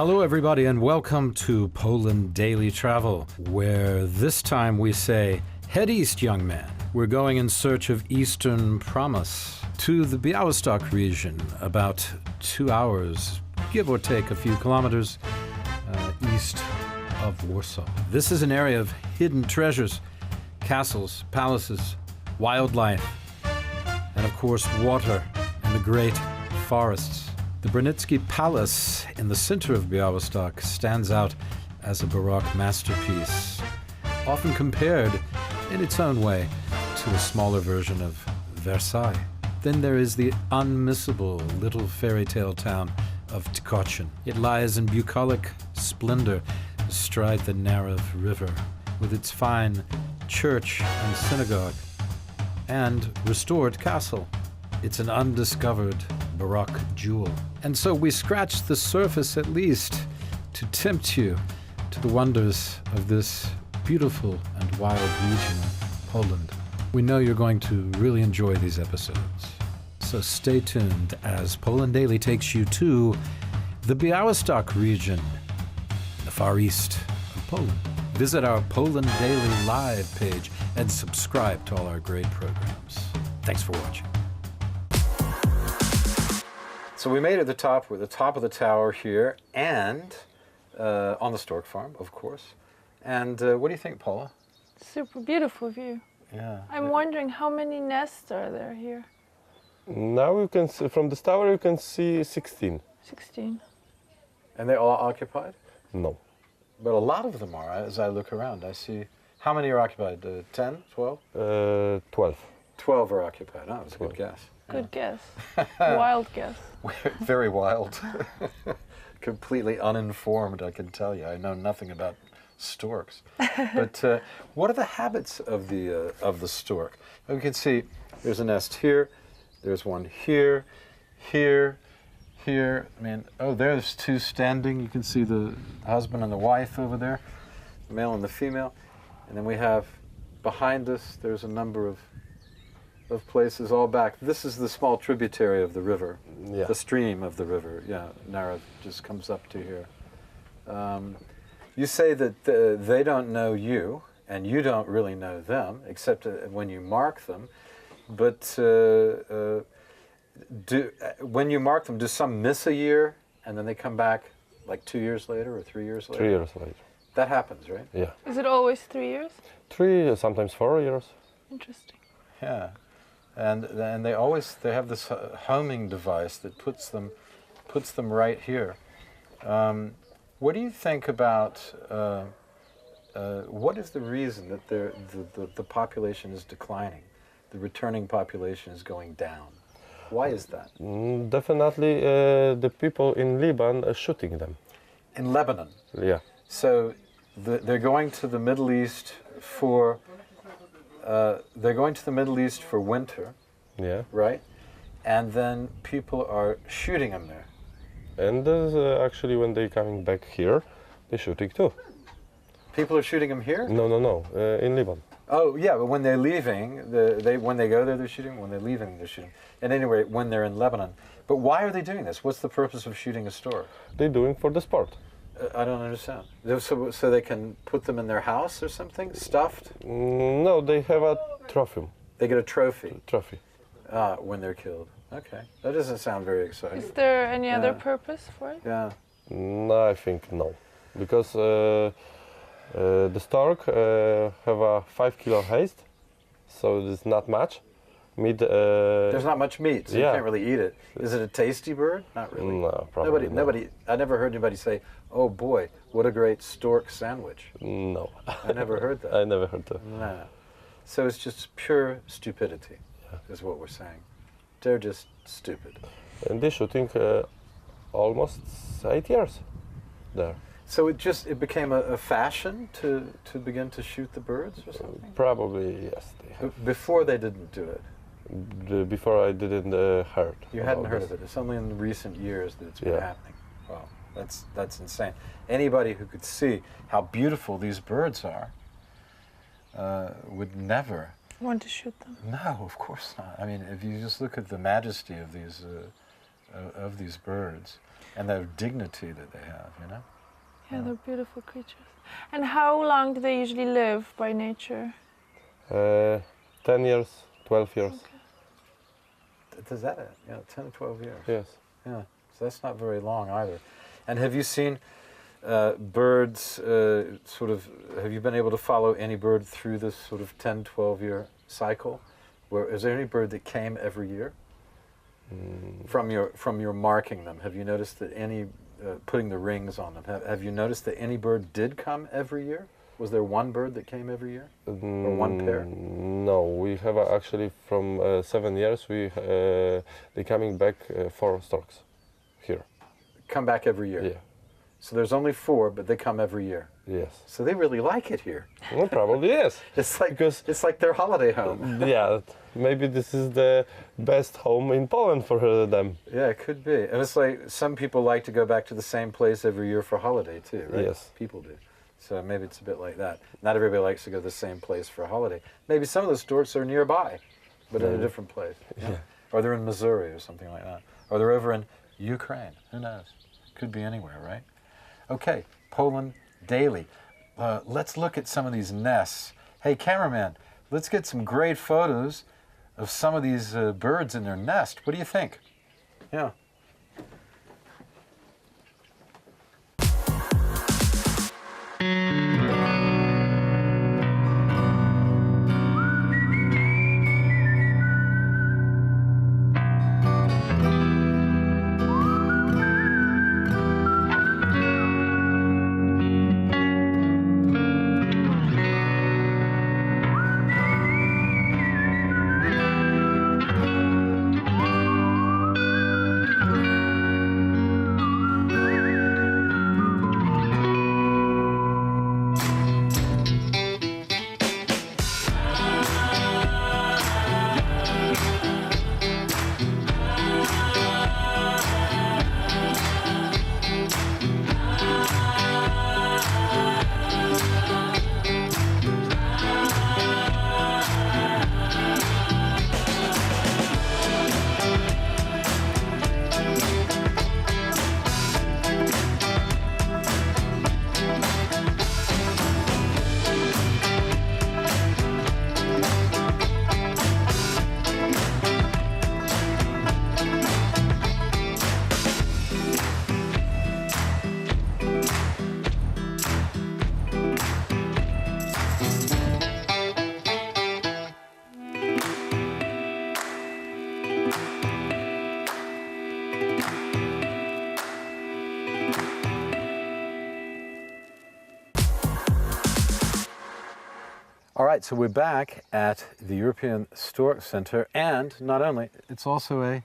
Hello, everybody, and welcome to Poland Daily Travel, where this time we say, head east, young man. We're going in search of Eastern promise to the Białystok region, about 2 hours, give or take a few kilometers, east of Warsaw. This is an area of hidden treasures, castles, palaces, wildlife, and of course water and the great forests. The Brunitsky Palace in the center of Białystok stands out as a Baroque masterpiece, often compared in its own way to a smaller version of Versailles. Then there is the unmissable little fairy tale town of Tykocin. It lies in bucolic splendor astride the Narew River, with its fine church and synagogue and restored castle. It's an undiscovered Baroque jewel. And so we scratch the surface at least to tempt you to the wonders of this beautiful and wild region of Poland. We know you're going to really enjoy these episodes. So stay tuned as Poland Daily takes you to the Białystok region, the far east of Poland. Visit our Poland Daily Live page and subscribe to all our great programs. Thanks for watching. So we made it to the top. We're at the top of the tower here, and on the stork farm, of course. And what do you think, Paula? Super beautiful view. Yeah. I'm wondering how many nests are there here? Now you can see, from this tower you can see 16. 16. And they're all occupied? No. But a lot of them are. As I look around, I see. How many are occupied? 10, 12? 12. 12 are occupied. Oh, that's a good guess. Good guess. Wild guess. Very wild. Completely uninformed, I can tell you. I know nothing about storks. But what are the habits of the stork? We can see there's a nest here. There's one here, here, here. I mean, oh, there's two standing. You can see the husband and the wife over there, the male and the female. And then we have behind us, there's a number of places all back. This is the small tributary of the river, Yeah. the stream of the river. Yeah, Narew just comes up to here. You say that they don't know you, and you don't really know them, except when you mark them. But when you mark them, do some miss a year, and then they come back like 2 years later or 3 years later? 3 years later. That happens, right? Yeah. Is it always 3 years? 3, sometimes 4 years. Interesting. Yeah, and they have this homing device that puts them right here. What do you think about what is the reason that the population is declining? The returning population is going down. Why is that? Definitely the people in Lebanon are shooting them. In Lebanon. Yeah. So they're going to the Middle East for winter. Yeah. Right? And then people are shooting them there. And actually when they're coming back here, they're shooting too. People are shooting them here? No. In Lebanon. Oh, yeah, but when they're leaving, when they go there, they're shooting. When they're leaving, they're shooting. And anyway, when they're in Lebanon. But why are they doing this? What's the purpose of shooting a stork? They're doing for the sport. I don't understand. So they can put them in their house or something, stuffed? No, they have a trophy. They get a trophy when they're killed. Okay, that doesn't sound very exciting. Is there any other purpose for it? Yeah. No, I think no. Because the stork have a 5 kilo height, so it's not much. Meat. There's not much meat, so yeah. you can't really eat it. Is it a tasty bird? Not really. No, probably not. Nobody. I never heard anybody say, "Oh boy, what a great stork sandwich." No. I never heard that. I never heard that. No. So it's just pure stupidity, is what we're saying. They're just stupid. And they're shooting almost 8 years there. So it became a fashion to begin to shoot the birds or something? Probably, yes. They have. Before they didn't do it? Before I didn't heard. You hadn't heard of it. It's only in recent years that it's been happening. Wow, that's insane. Anybody who could see how beautiful these birds are would never Want to shoot them? No, of course not. I mean, if you just look at the majesty of these of these birds and the dignity that they have, you know? Yeah, they're beautiful creatures. And how long do they usually live by nature? 10 years, 12 years. Is that it? Yeah, 10 or 12 years. Yes. Yeah, so that's not very long either. And have you seen birds have you been able to follow any bird through this sort of 10, 12-year cycle? Is there any bird that came every year? From your marking them, have you noticed that any, putting the rings on them, have you noticed that any bird did come every year? Was there one bird that came every year? Or one pair? No, we have actually from 7 years, they coming back 4 storks here. Come back every year? Yeah. So there's only 4, but they come every year. Yes. So they really like it here. Well, probably yes. It's like their holiday home. Yeah, maybe this is the best home in Poland for them. Yeah, it could be. And it's like some people like to go back to the same place every year for holiday too, right? Yes. People do. So maybe it's a bit like that. Not everybody likes to go to the same place for a holiday. Maybe some of the storks are nearby, but in a different place. Yeah. Or they're in Missouri or something like that. Or they're over in Ukraine. Who knows? Could be anywhere, right? Okay, Poland daily. Let's look at some of these nests. Hey, cameraman, let's get some great photos of some of these birds in their nest. What do you think? Yeah. All right, so we're back at the European Stork Center, and not only, it's also a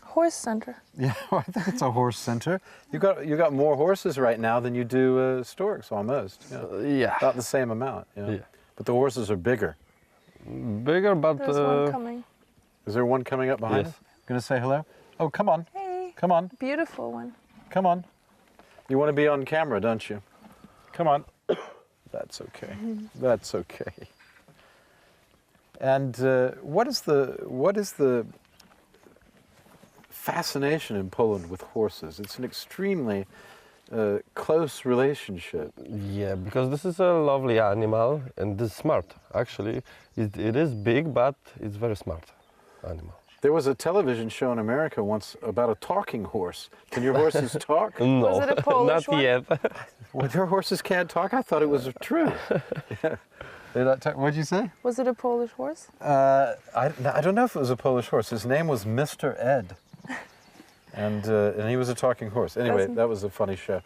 Horse center. yeah. I think it's a horse center. You got more horses right now than you do storks, almost. Yeah, Yeah. about the same amount. Yeah. Yeah. But the horses are bigger. Bigger, but There's one coming. Is there one coming up behind Yes. us? Gonna say hello? Oh, come on, Hey, come on, beautiful one. come on. You want to be on camera, don't you? Come on. That's okay. That's okay. And what is the fascination in Poland with horses? It's an extremely close relationship. yeah, because this is a lovely animal and this is smart. Actually, it is big, but it's very smart animal. There was a television show in America once about a talking horse. Can your horses talk? No, Was it a Polish not one? yet. Well, their horses can't talk? I thought it was true. What'd you say? Was it a Polish horse? I don't know if it was a Polish horse. His name was Mr. Ed. And he was a talking horse. Anyway, that was a funny show.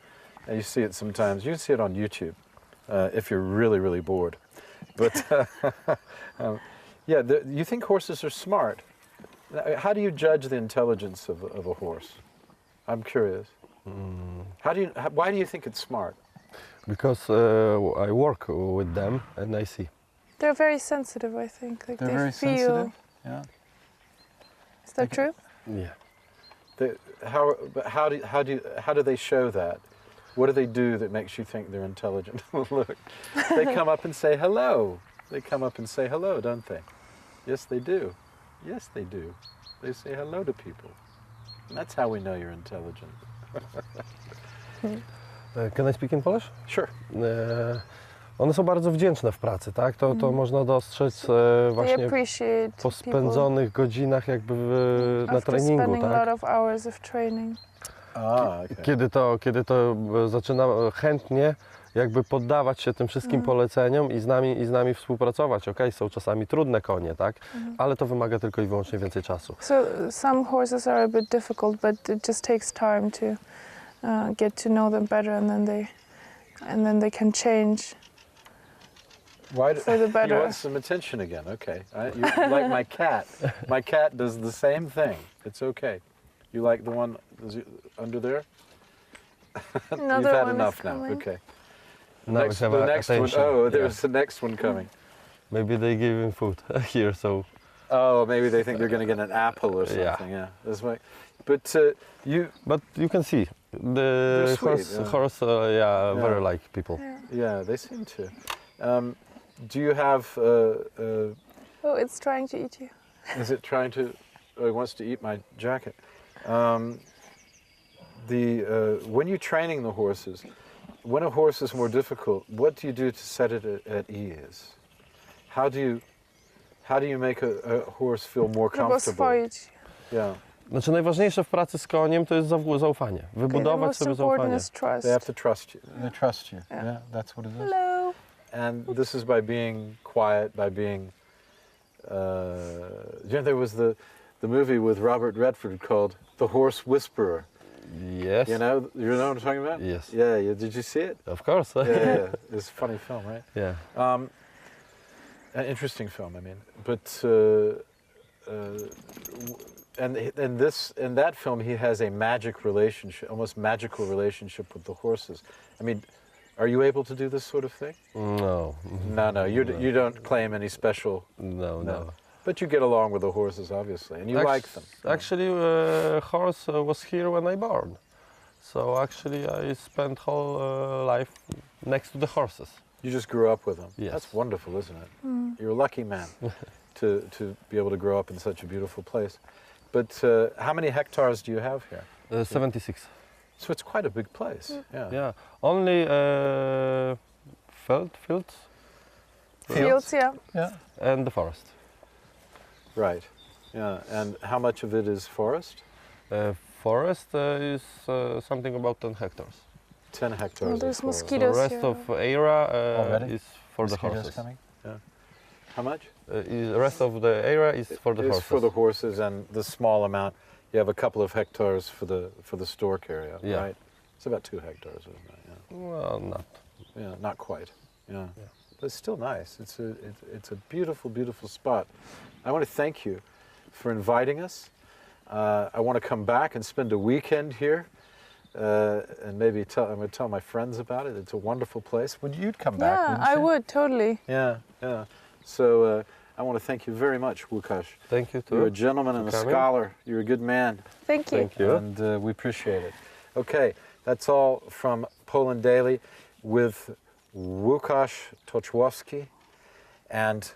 You see it sometimes. You can see it on YouTube if you're really, really bored. But yeah, you think horses are smart. How do you judge the intelligence of a horse? I'm curious. Why do you think it's smart? Because I work with them and I see. They're very sensitive, I think. Like They're they very feel. sensitive. Yeah. Is that true? Yeah. How do they show that? What do they do that makes you think they're intelligent? Look, they come up and say hello. They come up and say hello, don't they? Yes, they do. Yes, they do. They say hello to people. That's how we know you're intelligent. Can I speak in Polish? Sure. One są bardzo wdzięczne w pracy, tak? To można dostrzec They właśnie appreciate po people spędzonych godzinach jakby na after treningu, spending a tak? lot of hours of training. Okay. Kiedy to zaczyna chętnie jakby poddawać się tym wszystkim poleceniom i z nami współpracować. Okej, są czasami trudne konie, tak? Ale to wymaga tylko i wyłącznie więcej czasu. So some horses are a bit difficult, but it just takes time to get to know them better, and then they can change for the You better. want some attention again? Okay. You're like my cat. My cat does the same thing. It's okay. You like the one under there? Another You've had one enough is now. coming. Okay. Now we have The next one. attention. Oh, there's Yeah. the next one coming. Maybe they give him food here, so Oh, maybe they think they're going to get an apple or Yeah. something. Yeah, that's right. But you, but you can see the sweet, horse Yeah. very like people. Yeah. yeah, they seem to. Do you have? Oh, it's trying to eat you. Is it trying to? Oh, it wants to eat my jacket. When you're training the horses, when a horse is more difficult, what do you do to set it at ease? How do you make a horse feel more Żeby comfortable? oswoić. Yeah, Znaczy najważniejsze w pracy z koniem to jest zaufanie. Okay, the Wybudować most sobie important zaufanie. is trust. they have to trust you. They trust you. Yeah. Yeah, that's what it is. Hello. And this is by being quiet, by being. There was the movie with Robert Redford called The Horse Whisperer. Yes. You know what I'm talking about? Yes. Yeah. Did you see it? Of course. Yeah. It's a funny film, right? Yeah. An interesting film, I mean. But in that film, he has a magic relationship, almost magical relationship with the horses. I mean, are you able to do this sort of thing? No. No. You don't claim any special. No. But you get along with the horses, obviously, and you like them. Actually, horse was here when I born. So actually, I spent whole life next to the horses. You just grew up with them. Yes. That's wonderful, isn't it? You're a lucky man to be able to grow up in such a beautiful place. But how many hectares do you have here? 76. So it's quite a big place. Yeah. Yeah. Only fields Fields, yeah. Yeah. and the forest. Right. Yeah. And how much of it is forest? Forest is something about 10 hectares. 10 hectares. Well, is there's forest. The mosquitoes rest here. of area Already? is for the Mosquitoes horses. coming? Yeah. How much? The rest of the area is for the It's horses. for the horses, and the small amount. You have a couple of hectares for the stork area, Yeah. right? It's about 2 hectares, isn't it? Yeah. Well, not. Yeah, not quite. Yeah. But it's still nice. It's a beautiful, beautiful spot. I want to thank you for inviting us. I want to come back and spend a weekend here, and maybe I'm going to tell my friends about it. It's a wonderful place. Would you'd come back? Yeah, wouldn't I you? would, totally. Yeah. So I want to thank you very much, Łukasz. Thank you too. You're a gentleman and a coming. scholar. You're a good man, Thank you. Thank you. and we appreciate it. Okay, that's all from Poland Daily with Łukasz Toczłowski and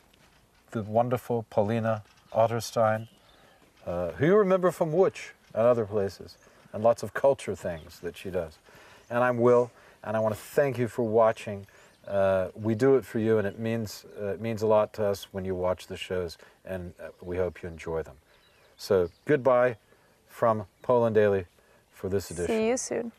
the wonderful Paulina Otterstein, who you remember from Łódź and other places, and lots of culture things that she does. And I'm Will, and I want to thank you for watching. We do it for you, and it means a lot to us when you watch the shows, and we hope you enjoy them. So goodbye from Poland Daily for this edition. See you soon.